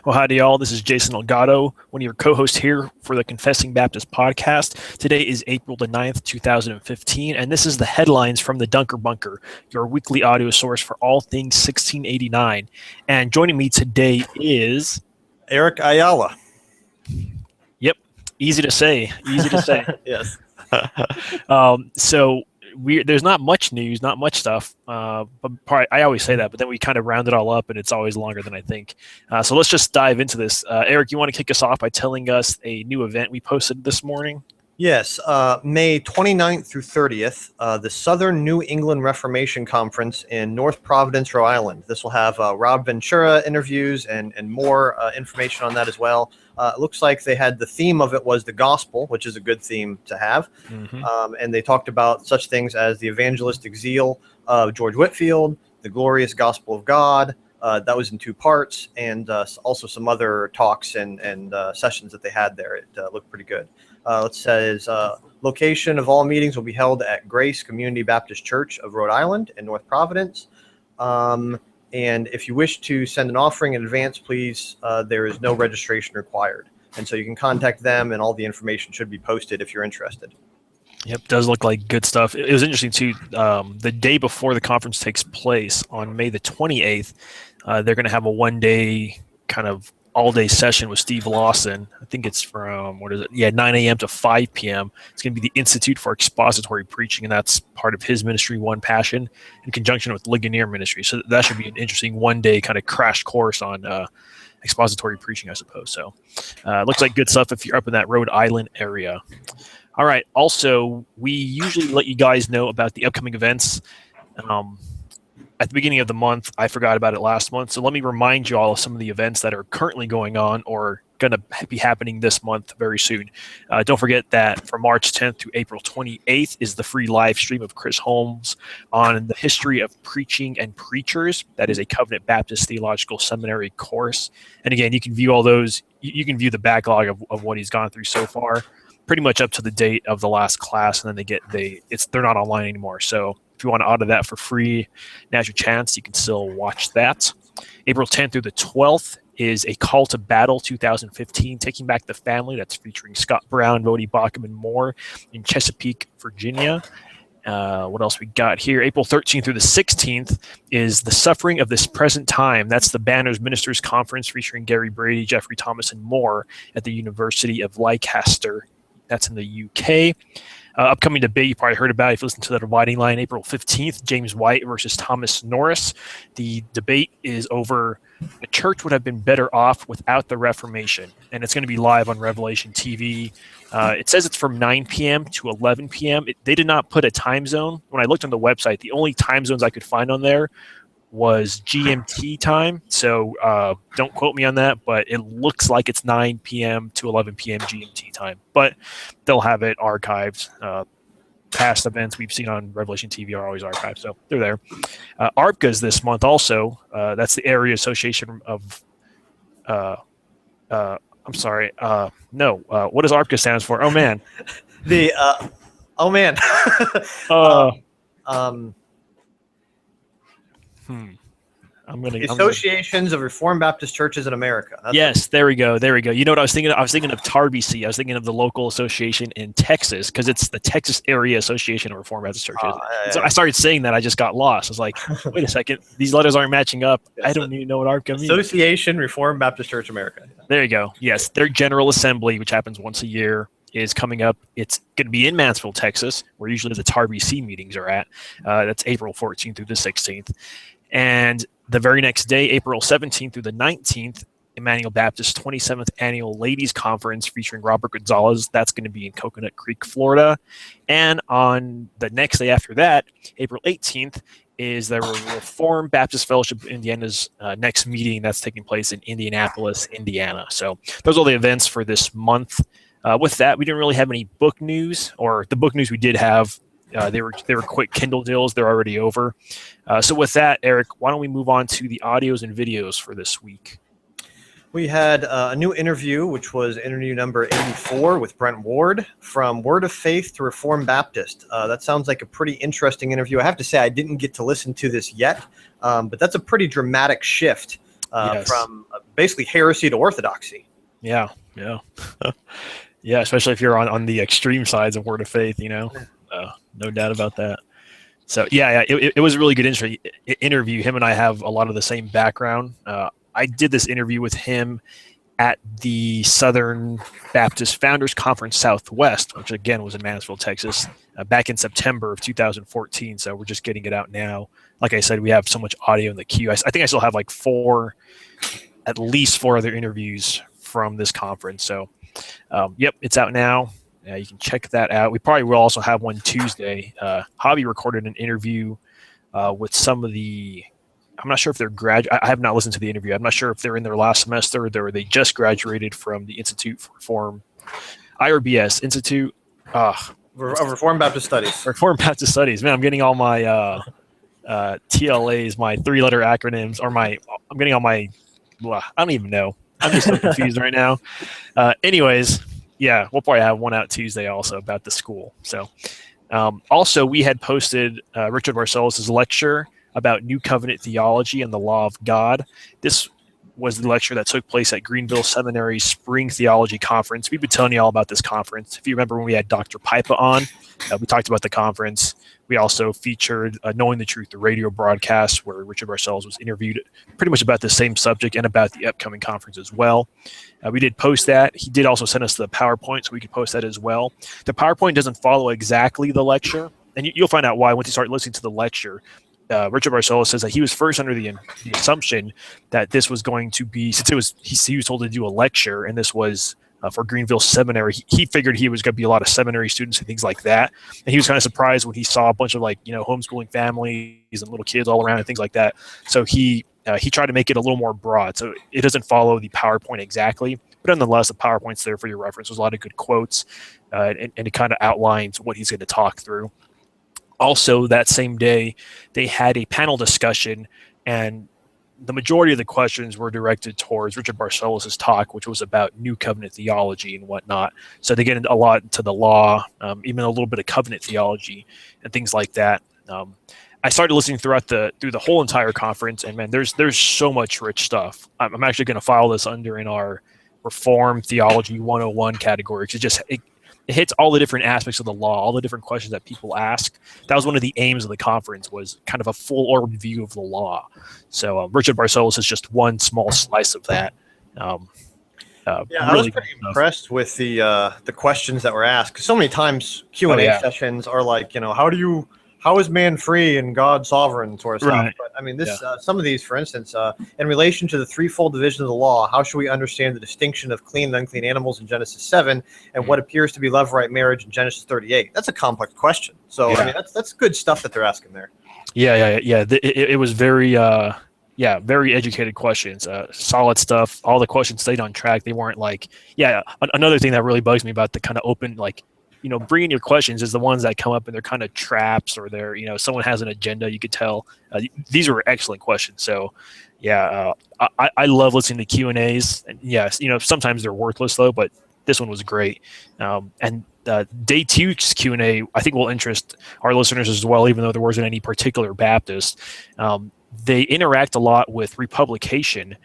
Well, howdy, y'all. This is Jason Elgato, one of your co-hosts here for the Confessing Baptist podcast. Today is April the 9th, 2015, and this is the headlines from the Dunker Bunker, your weekly audio source for all things 1689. And joining me today is... Eric Ayala. Yep, easy to say. Yes. There's not much news, not much stuff, but I always say that, but then we kind of round it all up, and it's always longer than I think. So let's just dive into this. Eric, you want to kick us off by telling us a new event we posted this morning? Yes, May 29th through 30th, the Southern New England Reformation Conference in North Providence, Rhode Island. This will have Rob Ventura interviews and more information on that as well. It looks like they had the theme of it was the gospel, which is a good theme to have. Mm-hmm. And they talked about such things as the evangelistic zeal of George Whitefield, the glorious gospel of God. That was in 2 parts, and also some other talks and sessions that they had there. It looked pretty good. It says location of all meetings will be held at Grace Community Baptist Church of Rhode Island in North Providence. And if you wish to send an offering in advance, please, there is no registration required. And so you can contact them, and all the information should be posted if you're interested. Yep, does look like good stuff. It was interesting, too. The day before the conference takes place, on May the 28th, they're going to have a one-day kind of all-day session with Steve Lawson. I think it's from, 9 a.m. to 5 p.m. It's going to be the Institute for Expository Preaching, and that's part of his ministry, One Passion, in conjunction with Ligonier Ministry. So that should be an interesting one-day kind of crash course on expository preaching, I suppose. So looks like good stuff if you're up in that Rhode Island area. All right. Also, we usually let you guys know about the upcoming events at the beginning of the month. I forgot about it last month, so let me remind you all of some of the events that are currently going on or going to be happening this month very soon. Don't forget that from March 10th to April 28th is the free live stream of Chris Holmes on the history of preaching and preachers. That is a Covenant Baptist Theological Seminary course. And again, you can view all those. You can view the backlog of what he's gone through so far, pretty much up to the date of the last class, and then they're not online anymore. So if you want to order that for free, now's your chance. You can still watch that. April 10th through the 12th is a Call to Battle 2015, Taking Back the Family. That's featuring Scott Brown, Bodie Bacham, and more in Chesapeake, Virginia. What else we got here? April 13th through the 16th is The Suffering of This Present Time. That's the Banners Ministers Conference featuring Gary Brady, Jeffrey Thomas, and more at the University of Leicester. That's in the UK. Upcoming debate you probably heard about if you listen to the Dividing Line, April 15th, James White versus Thomas Norris. The debate is over the church would have been better off without the Reformation, and it's going to be live on Revelation TV. It says it's from 9 p.m. to 11 p.m. They did not put a time zone. When I looked on the website, the only time zones I could find on there was GMT time, so don't quote me on that, but it looks like it's 9 p.m. to 11 p.m. GMT time, but they'll have it archived. Past events we've seen on Revelation TV are always archived, so they're there. ARPCA's this month also. That's the Area Association of what does ARPCA stands for? Oh, man. Associations of Reformed Baptist Churches in America. There we go. You know what I was thinking of? I was thinking of TARBC. I was thinking of the local association in Texas because it's the Texas Area Association of Reformed Baptist Churches. So I started saying that. I just got lost. I was like, wait a second. These letters aren't matching up. I don't even know what ARPCA means. Association Reformed Baptist Church America. There you go. Yes. Their General Assembly, which happens once a year, is coming up. It's going to be in Mansfield, Texas, where usually the TARBC meetings are at. That's April 14th through the 16th. And the very next day, April 17th through the 19th, Emmanuel Baptist 27th Annual Ladies Conference featuring Robert Gonzalez. That's going to be in Coconut Creek, Florida. And on the next day after that, April 18th, is the Reformed Baptist Fellowship of Indiana's next meeting that's taking place in Indianapolis, Indiana. So those are all the events for this month. With that, we didn't really have any book news, or the book news we did have, they were quick Kindle deals. They're already over. So with that, Eric, why don't we move on to the audios and videos for this week? We had a new interview, which was interview number 84 with Brent Ward from Word of Faith to Reformed Baptist. That sounds like a pretty interesting interview. I have to say I didn't get to listen to this yet, but that's a pretty dramatic shift Yes. from basically heresy to orthodoxy. Yeah. Yeah. Yeah. Especially if you're on the extreme sides of Word of Faith, no doubt about that. So yeah, it was a really good interview. Him and I have a lot of the same background. I did this interview with him at the Southern Baptist Founders Conference Southwest, which again was in Mansfield, Texas, back in September of 2014. So we're just getting it out now. Like I said, we have so much audio in the queue. I think I still have like at least four other interviews from this conference. So, yep, it's out now. You can check that out. We probably will also have one Tuesday. Hobby recorded an interview with some of the. I'm not sure if they're I have not listened to the interview. I'm not sure if they're in their last semester or they just graduated from the Institute for Reform, IRBS Institute. Reformed Baptist Studies. Reformed Baptist Studies. Man, I'm getting all my TLAs, my three-letter acronyms, I'm getting all my. I don't even know. I'm just so confused right now. Anyways, yeah, we'll probably have one out Tuesday also about the school. So, also we had posted Richard Barcellos' lecture about New Covenant theology and the law of God. This was the lecture that took place at Greenville Seminary's Spring Theology Conference. We've been telling you all about this conference. If you remember when we had Dr. Pipa on, we talked about the conference. We also featured Knowing the Truth, the radio broadcast where Richard Barcellos was interviewed pretty much about the same subject and about the upcoming conference as well. We did post that. He did also send us the PowerPoint, so we could post that as well. The PowerPoint doesn't follow exactly the lecture, and you'll find out why once you start listening to the lecture. Richard Barcellos says that he was first under the assumption that this was going to be, since he was told to do a lecture, and this was for Greenville Seminary. He figured he was going to be a lot of seminary students and things like that, and he was kind of surprised when he saw a bunch of homeschooling families and little kids all around and things like that. So he tried to make it a little more broad, so it doesn't follow the PowerPoint exactly, but nonetheless, the PowerPoint's there for your reference. There's a lot of good quotes, and it kind of outlines what he's going to talk through. Also, that same day, they had a panel discussion, and the majority of the questions were directed towards Richard Barcellos' talk, which was about New Covenant theology and whatnot. So they get a lot into the law, even a little bit of covenant theology and things like that. I started listening through the whole entire conference, and man, there's so much rich stuff. I'm actually going to file this in our Reformed Theology 101 category, because it hits all the different aspects of the law, all the different questions that people ask. That was one of the aims of the conference, was kind of a full orb view of the law. So Richard Barcellos is just one small slice of that. I was pretty impressed with the questions that were asked. 'Cause so many times Q&A sessions are like, how is man free and God sovereign sort of stuff. Right. But I mean, some of these, for instance, in relation to the threefold division of the law, how should we understand the distinction of clean and unclean animals in Genesis 7 and what appears to be love-right marriage in Genesis 38? That's a complex question. So I mean, that's good stuff that they're asking there. Yeah. It was very, very educated questions, solid stuff. All the questions stayed on track. They weren't another thing that really bugs me about the kind of open, bringing your questions is the ones that come up and they're kind of traps, or they're, someone has an agenda. You could tell these were excellent questions. So I love listening to Q&As, and yes, sometimes they're worthless though, but this one was great. And day 2's Q&A, I think, will interest our listeners as well, even though there wasn't any particular Baptist. They interact a lot with republication,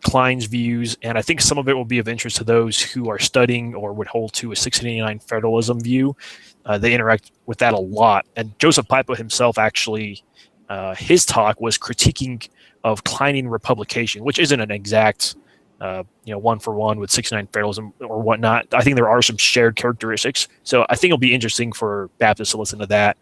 Klein's views, and I think some of it will be of interest to those who are studying or would hold to a 1689 federalism view. They interact with that a lot. And Joseph Pipa himself, actually, his talk was critiquing of Kleinian republication, which isn't an exact, one for one with 1689 federalism or whatnot. I think there are some shared characteristics. So I think it'll be interesting for Baptists to listen to that.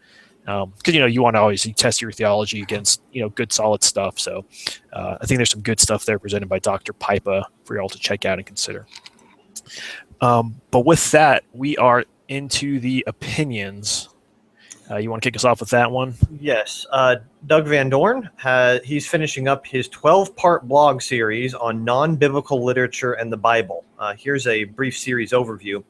Because you want to always test your theology against good solid stuff. So I think there's some good stuff there presented by Dr. Pipa for you all to check out and consider. But with that, we are into the opinions. You want to kick us off with that one? Yes. Doug Van Dorn, he's finishing up his 12-part blog series on non-biblical literature and the Bible. Here's a brief series overview.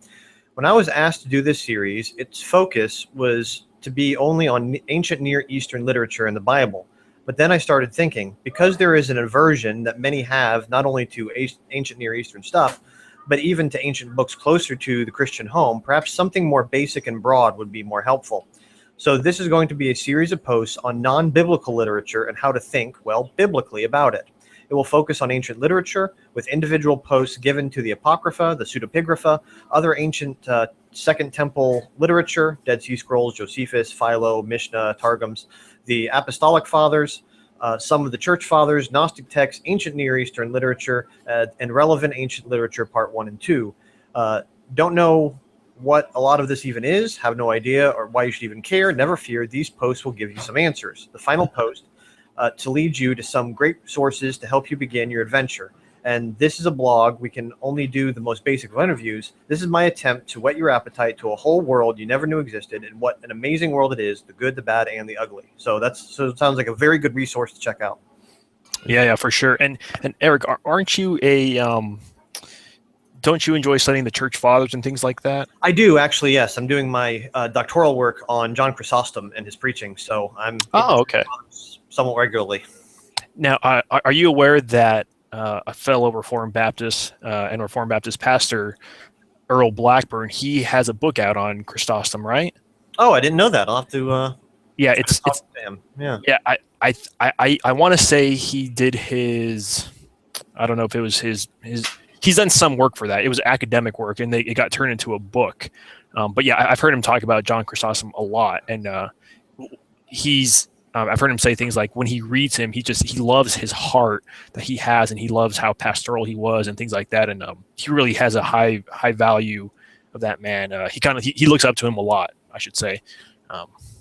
When I was asked to do this series, its focus was to be only on ancient Near Eastern literature and the Bible. But then I started thinking, because there is an aversion that many have not only to ancient Near Eastern stuff, but even to ancient books closer to the Christian home, perhaps something more basic and broad would be more helpful. So this is going to be a series of posts on non-biblical literature and how to think, biblically about it. It will focus on ancient literature with individual posts given to the Apocrypha, the Pseudepigrapha, other ancient Second Temple literature, Dead Sea Scrolls, Josephus, Philo, Mishnah, Targums, the Apostolic Fathers, some of the Church Fathers, Gnostic texts, ancient Near Eastern literature, and relevant ancient literature, part 1 and 2. Don't know what a lot of this even is, have no idea, or why you should even care. Never fear, these posts will give you some answers. The final post to lead you to some great sources to help you begin your adventure. And this is a blog. We can only do the most basic of interviews. This is my attempt to whet your appetite to a whole world you never knew existed, and what an amazing world it is, the good, the bad, and the ugly. So it sounds like a very good resource to check out. Yeah, for sure. And Eric, aren't you a don't you enjoy studying the church fathers and things like that? I do, actually, yes. I'm doing my doctoral work on John Chrysostom and his preaching, so I'm okay. Somewhat regularly. Now, are you aware that a fellow Reformed Baptist and Reformed Baptist pastor, Earl Blackburn, he has a book out on Chrysostom, right? Oh, I didn't know that. I'll have to. Yeah, it's him. Yeah. Yeah, I want to say he did his. I don't know if it was his. He's done some work for that. It was academic work, and it got turned into a book. But yeah, I've heard him talk about John Chrysostom a lot, and I've heard him say things like when he reads him, he loves his heart that he has, and he loves how pastoral he was and things like that. And he really has a high value of that man. He looks up to him a lot, I should say.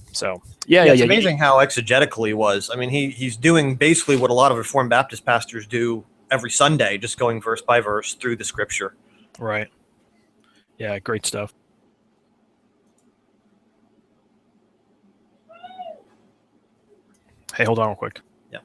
It's amazing how exegetical he was. I mean, he's doing basically what a lot of Reformed Baptist pastors do every Sunday, just going verse by verse through the scripture. Right. Yeah, great stuff. Hey, hold on real quick. Yeah.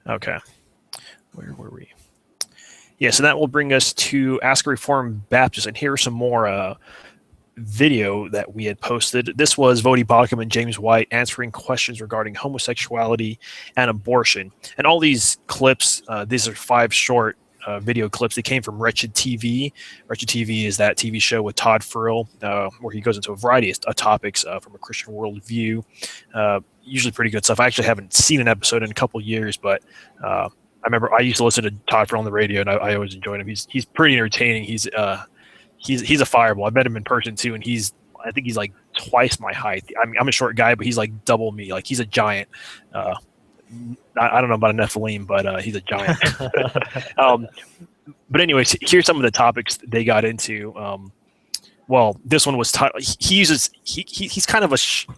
Okay. Where were we? Yeah, so that will bring us to Ask a Reformed Baptist, and here are some more video that we had posted. This was Voddie Baucham and James White answering questions regarding homosexuality and abortion. And all these clips, these are 5 short video clips. They came from Wretched TV. Wretched TV is that TV show with Todd Frill, where he goes into a variety of topics from a Christian worldview. Usually pretty good stuff. I actually haven't seen an episode in a couple years, but I remember I used to listen to Todd Frill on the radio, and I always enjoyed him. He's pretty entertaining. He's a fireball. I met him in person too, and I think he's like twice my height. I'm a short guy, but he's like double me. Like he's a giant. I don't know about a Nephilim, but he's a giant. But anyways, here's some of the topics they got into. Well, this one was he's kind of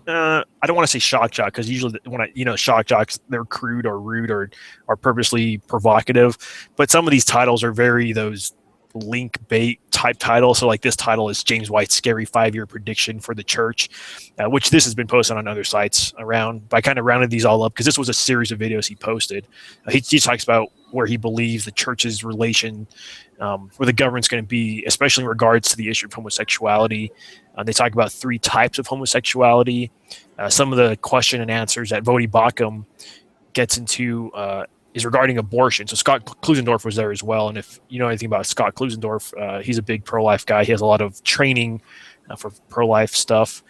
I don't want to say shock jock, because usually when shock jocks, they're crude or rude or are purposely provocative, but some of these titles are very those link bait type titles. So like this title is James White's Scary 5-Year Prediction for the Church, which this has been posted on other sites around. But I kind of rounded these all up because this was a series of videos he posted. He talks about where he believes the church's relation where the government's going to be, especially in regards to the issue of homosexuality. They talk about 3 types of homosexuality. Some of the question and answers that Voddie Baucham gets into is regarding abortion. So Scott Klusendorf was there as well. And if you know anything about Scott Klusendorf, he's a big pro-life guy. He has a lot of training for pro-life stuff.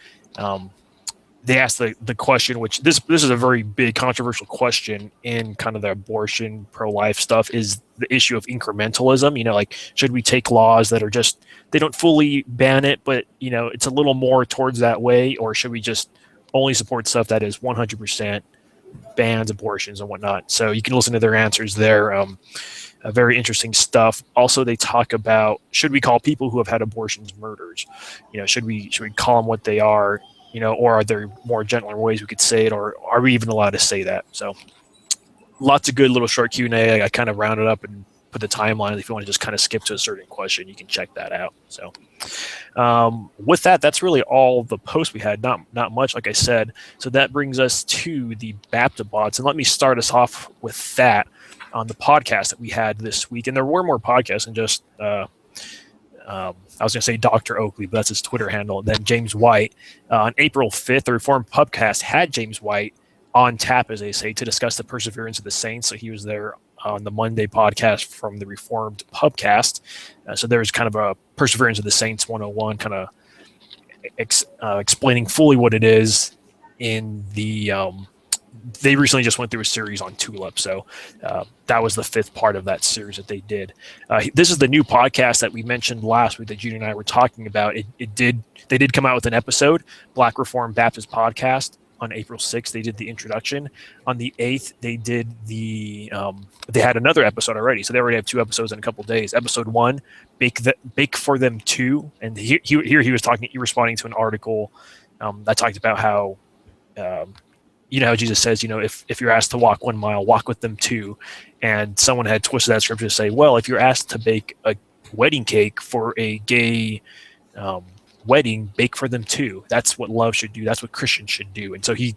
They asked the question, which this is a very big controversial question in kind of the abortion pro-life stuff, is the issue of incrementalism. Like, should we take laws that are just, they don't fully ban it, but it's a little more towards that way, or should we just only support stuff that is 100% bans abortions and whatnot? So you can listen to their answers there. Very interesting stuff. Also, they talk about, should we call people who have had abortions murders? Should we call them what they are? Or are there more gentler ways we could say it, or are we even allowed to say that? So lots of good little short Q&A. I kind of rounded up and put the timeline. If you want to just kind of skip to a certain question, you can check that out. So with that, that's really all the posts we had. Not much, like I said. So that brings us to the Baptibots, and let me start us off with that on the podcast that we had this week. And there were more podcasts than just I was going to say Dr. Oakley, but that's his Twitter handle. And then James White on April 5th, the Reformed Pubcast had James White on tap, as they say, to discuss the perseverance of the saints. So he was there on the Monday podcast from the Reformed Pubcast. So there's kind of a Perseverance of the Saints 101, kind of explaining fully what it is in the they recently just went through a series on Tulip. So that was the 5th part of that series that they did. This is the new podcast that we mentioned last week that Junior and I were talking about. They did come out with an episode, Black Reformed Baptist Podcast. On April 6th, they did the introduction. On the 8th, they did they had another episode already. So they already have 2 episodes in a couple of days. Episode 1, Bake for Them 2. And here he was responding to an article that talked about how, how Jesus says, if you're asked to walk 1 mile, walk with them 2. And someone had twisted that scripture to say, well, if you're asked to bake a wedding cake for a gay wedding, bake for them 2. That's what love should do. That's what Christians should do. And so he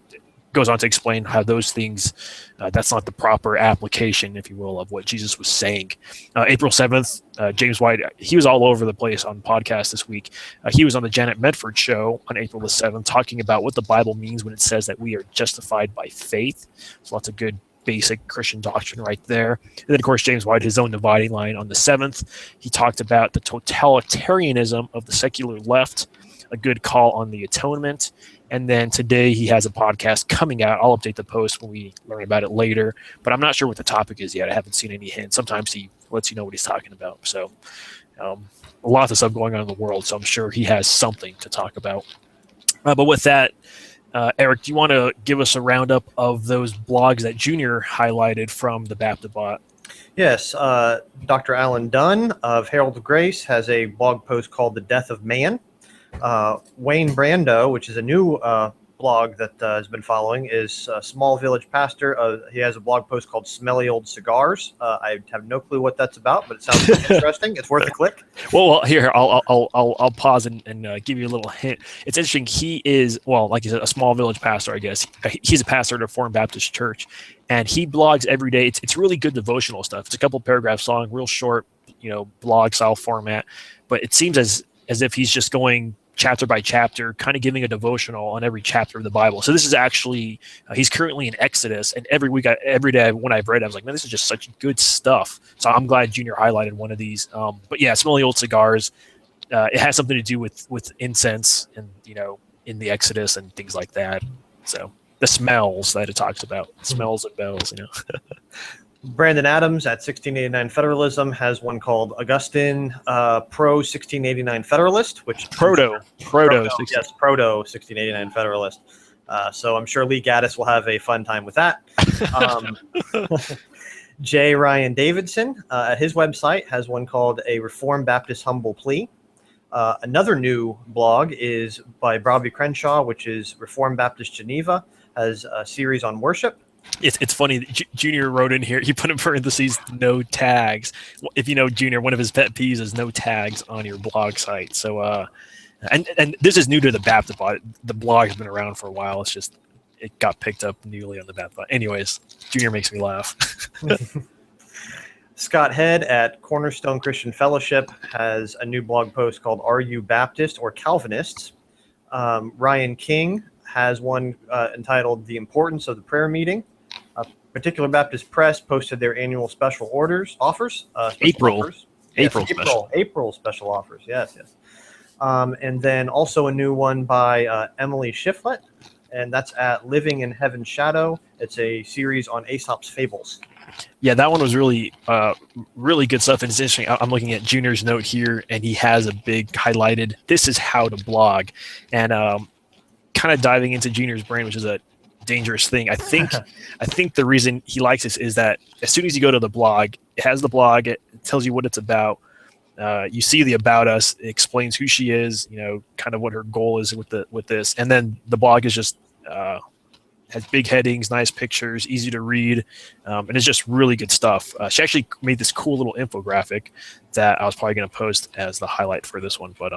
goes on to explain how those things, that's not the proper application, if you will, of what Jesus was saying. April 7th, James White, he was all over the place on podcasts this week. He was on the Janet Medford show on April the 7th, talking about what the Bible means when it says that we are justified by faith. So lots of good basic Christian doctrine right there. And then, of course, James White, his own dividing line on the 7th. He talked about the totalitarianism of the secular left, a good call on the atonement. And then today he has a podcast coming out. I'll update the post when we learn about it later, but I'm not sure what the topic is yet. I haven't seen any hints. Sometimes he lets you know what he's talking about. So a lot of stuff going on in the world, so I'm sure he has something to talk about. But with that, Eric, do you want to give us a roundup of those blogs that Junior highlighted from the Baptibot? Yes. Dr. Alan Dunn of Herald of Grace has a blog post called The Death of Man. Wayne Brando, which is a new blog that has been following, is a small village pastor. He has a blog post called Smelly Old Cigars. I have no clue what that's about, but it sounds interesting. It's worth a click. Well, here I'll pause and give you a little hint. It's interesting. He is, well, like you said, a small village pastor, I guess. He's a pastor at a Reformed Baptist church, and he blogs every day. It's really good devotional stuff. It's a couple paragraphs long, real short, blog style format. But it seems as if he's just going chapter by chapter, kind of giving a devotional on every chapter of the Bible. So this is actually, he's currently in Exodus, and every day when I've read it, I was like, man, this is just such good stuff. So I'm glad Junior highlighted one of these. But yeah, Smelly Old Cigars, it has something to do with incense and, in the Exodus and things like that. So the smells that it talks about, smells and bells, Brandon Adams at 1689 Federalism has one called Augustine Pro 1689 Federalist, which Proto yes, Proto 1689 Federalist. So I'm sure Lee Gaddis will have a fun time with that. J. Ryan Davidson at his website has one called A Reformed Baptist Humble Plea. Another new blog is by Bobby Crenshaw, which is Reformed Baptist Geneva, has a series on worship. It's funny. Junior wrote in here. He put in parentheses no tags. If you know Junior, one of his pet peeves is no tags on your blog site. So, and this is new to the Baptibot. The blog has been around for a while. It's just it got picked up newly on the Baptibot. Anyways, Junior makes me laugh. Scott Head at Cornerstone Christian Fellowship has a new blog post called "Are You Baptist or Calvinists?" Ryan King has one entitled "The Importance of the Prayer Meeting." Particular Baptist Press posted their annual special offers. April special offers. Yes. And then also a new one by Emily Shiflett, and that's at Living in Heaven's Shadow. It's a series on Aesop's fables. Yeah, that one was really good stuff. And it's interesting. I'm looking at Junior's note here, and he has a big highlighted, "This is how to blog," and kind of diving into Junior's brain, which is a dangerous thing. I think the reason he likes this is that as soon as you go to the blog, it has the blog, it tells you what it's about. You see the about us, it explains who she is, kind of what her goal is with this, and then the blog is just has big headings, nice pictures, easy to read, and it's just really good stuff. She actually made this cool little infographic that I was probably going to post as the highlight for this one. But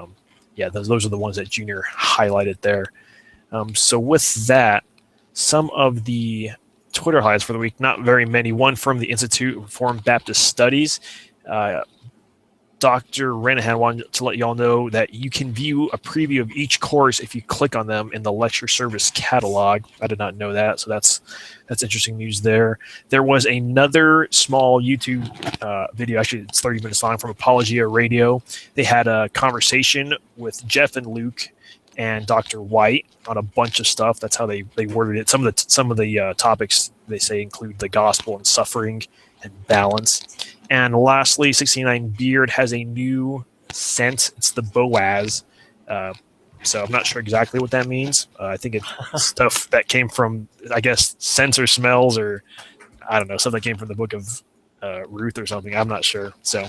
yeah, those are the ones that Junior highlighted there. So with that, some of the Twitter highlights for the week, not very many. One from the Institute of Reformed Baptist Studies. Dr. Ranahan wanted to let you all know that you can view a preview of each course if you click on them in the lecture service catalog. I did not know that, so that's interesting news there. There was another small YouTube video, actually it's 30 minutes long, from Apologia Radio. They had a conversation with Jeff and Luke and Dr. White on a bunch of stuff. That's how they worded it. Some of the topics they say include the gospel and suffering and balance. And lastly, 69 Beard has a new scent. It's the Boaz. So I'm not sure exactly what that means. I think it's stuff that came from, I guess, scents or smells, or I don't know, something that came from the book of Ruth or something. I'm not sure. So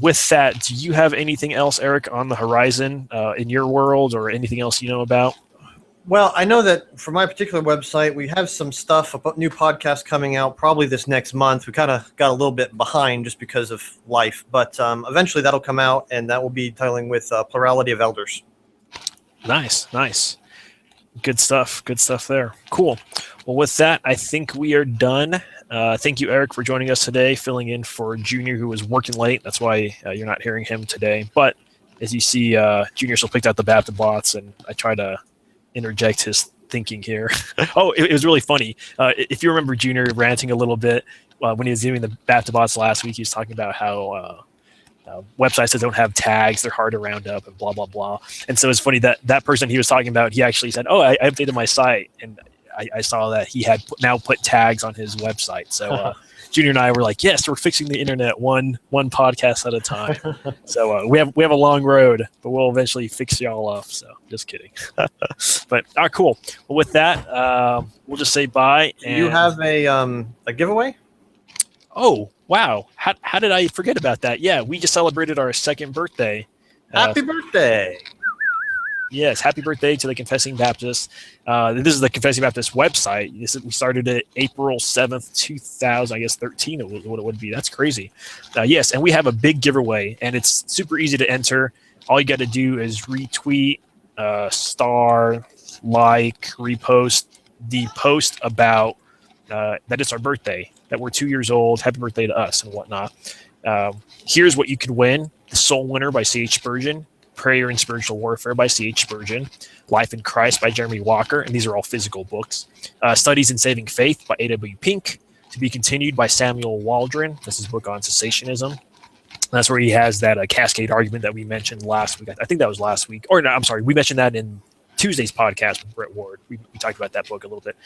with that, do you have anything else, Eric, on the horizon in your world, or anything else you know about? Well, I know that for my particular website, we have some stuff about new podcasts coming out probably this next month. We kind of got a little bit behind just because of life, but eventually that'll come out, and that will be dealing with plurality of elders. Nice. Good stuff there. Cool. Well, with that, I think we are done. Thank you, Eric, for joining us today, filling in for Junior, who was working late. That's why you're not hearing him today. But as you see, Junior still picked out the Baptist bots, and I try to interject his thinking here. It was really funny. If you remember Junior ranting a little bit when he was doing the Baptist bots last week, he was talking about how websites that don't have tags, they're hard to round up and blah, blah, blah. And so it's funny that person he was talking about, he actually said, I updated my site, and I saw that he had now put tags on his website. So Junior and I were like, yes, we're fixing the internet one podcast at a time. So we have a long road, but we'll eventually fix y'all off. So just kidding. But cool. Well, with that, we'll just say bye. Do you have a giveaway? Oh, wow. How did I forget about that? Yeah, we just celebrated our second birthday. Happy birthday. Yes, happy birthday to the Confessing Baptist. This is the Confessing Baptist website. We started it April 7th, 2013. What it would be. That's crazy. Yes, and we have a big giveaway, and it's super easy to enter. All you got to do is retweet, star, like, repost the post about that it's our birthday, that we're 2 years old. Happy birthday to us and whatnot. Here's what you could win: The Soul Winner by C.H. Spurgeon, Prayer and Spiritual Warfare by C.H. Spurgeon, Life in Christ by Jeremy Walker, and these are all physical books. Studies in Saving Faith by A.W. Pink, To Be Continued by Samuel Waldron. This is a book on cessationism. That's where he has that cascade argument that we mentioned last week. I think that was last week. Or no, I'm sorry. We mentioned that in Tuesday's podcast with Brett Ward. We talked about that book a little bit.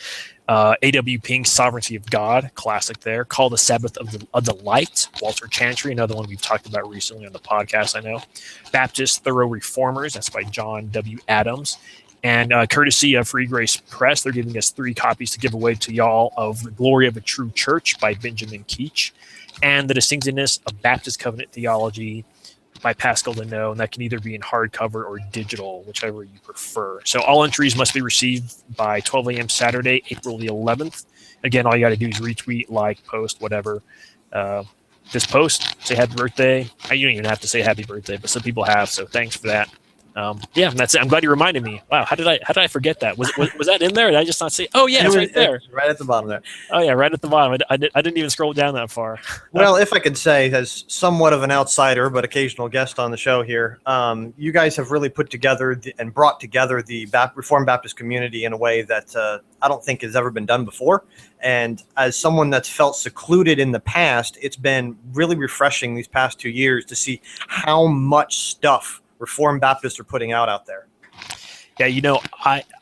A.W. Pink's Sovereignty of God, classic there. Call the Sabbath a Delight, Walter Chantry, another one we've talked about recently on the podcast, I know. Baptist Thorough Reformers, that's by John W. Adams. And courtesy of Free Grace Press, they're giving us 3 copies to give away to y'all of The Glory of a True Church by Benjamin Keach, and The Distinctiveness of Baptist Covenant Theology by Pascal Deneau, and that can either be in hardcover or digital, whichever you prefer. So all entries must be received by 12 a.m. Saturday, April the 11th. Again, all you got to do is retweet, like, post, whatever. This post, say happy birthday. You don't even have to say happy birthday, but some people have, so thanks for that. Yeah, and that's it. I'm glad you reminded me. Wow, how did I forget that? Was that in there? Did I just not see? Oh yeah, it's right there, right at the bottom there. Oh yeah, right at the bottom. I didn't even scroll down that far. Well, if I could say, as somewhat of an outsider but occasional guest on the show here, you guys have really put together and brought together the Reformed Baptist community in a way that I don't think has ever been done before. And as someone that's felt secluded in the past, it's been really refreshing these past 2 years to see how much stuff Reformed Baptists are putting out there. Yeah,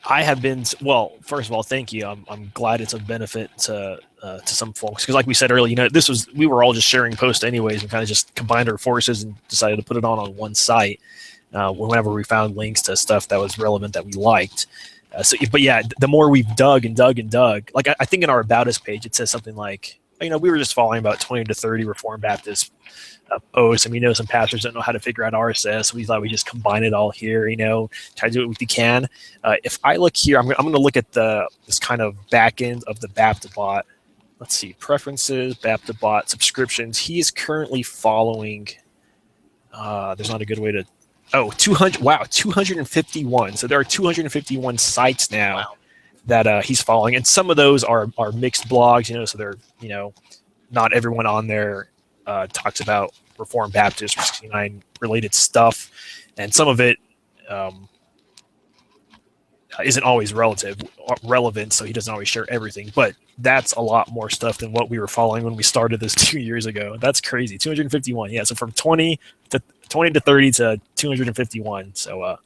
I have been, well, first of all, thank you. I'm glad it's of benefit to some folks, because like we said earlier, we were all just sharing posts anyways, and kind of just combined our forces and decided to put it on one site whenever we found links to stuff that was relevant that we liked. But yeah, the more we've dug, like I think in our About Us page, it says something like, we were just following about 20 to 30 Reformed Baptist posts, and we know some pastors don't know how to figure out RSS. We thought we just combine it all here, try to do it what we can. If I look here, I'm going to look at this kind of back end of the Baptibot. Let's see, preferences, Baptibot subscriptions. He is currently following. There's not a good way to. 200. Wow, 251. So there are 251 sites now. Wow. That he's following, and some of those are mixed blogs, so they're not everyone on there talks about Reformed Baptist or 69 related stuff, and some of it isn't always relevant, so he doesn't always share everything. But that's a lot more stuff than what we were following when we started this 2 years ago. That's crazy. 251. Yeah, so from 20 to 30 to 251. So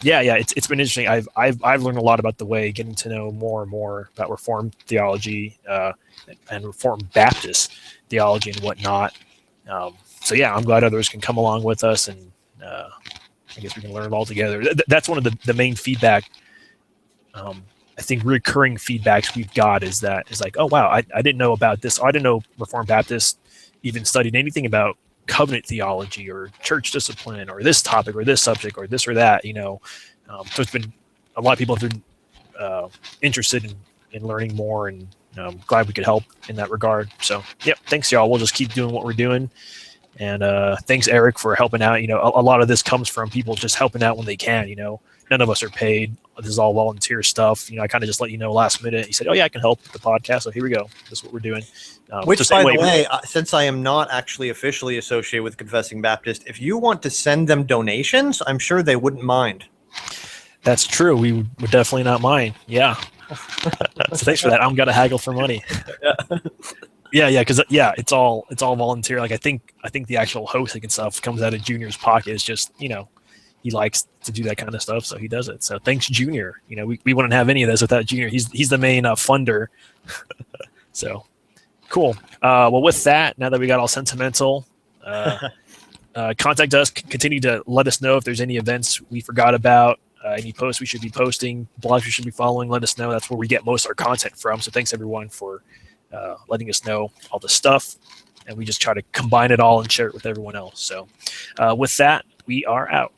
it's been interesting. I've learned a lot about the way, getting to know more and more about Reformed theology and Reformed Baptist theology and whatnot. So I'm glad others can come along with us, and I guess we can learn it all together. That's one of the main feedback. I think recurring feedbacks we've got is like, oh wow, I didn't know about this. I didn't know Reformed Baptist even studied anything about covenant theology or church discipline or this topic or this subject or this or that, so it's been a lot of people have been interested in learning more, and glad we could help in that regard. So thanks y'all. We'll just keep doing what we're doing, and thanks Eric for helping out. A lot of this comes from people just helping out when they can. None of us are paid. This is all volunteer stuff. I kind of just let you know last minute. He said, oh yeah, I can help with the podcast, so here we go. This is what we're doing. Which, by the way, since I am not actually officially associated with Confessing Baptist, if you want to send them donations, I'm sure they wouldn't mind. That's true. We would definitely not mind. Yeah. So thanks for that. I'm gonna haggle for money. Because it's all volunteer. Like I think the actual hosting and stuff comes out of Junior's pocket. It's just he likes to do that kind of stuff, so he does it. So thanks, Junior. We wouldn't have any of this without Junior. He's the main funder. So. Cool. Well, with that, now that we got all sentimental, contact us. Continue to let us know if there's any events we forgot about, any posts we should be posting, blogs we should be following. Let us know. That's where we get most of our content from. So thanks, everyone, for letting us know all the stuff. And we just try to combine it all and share it with everyone else. So with that, we are out.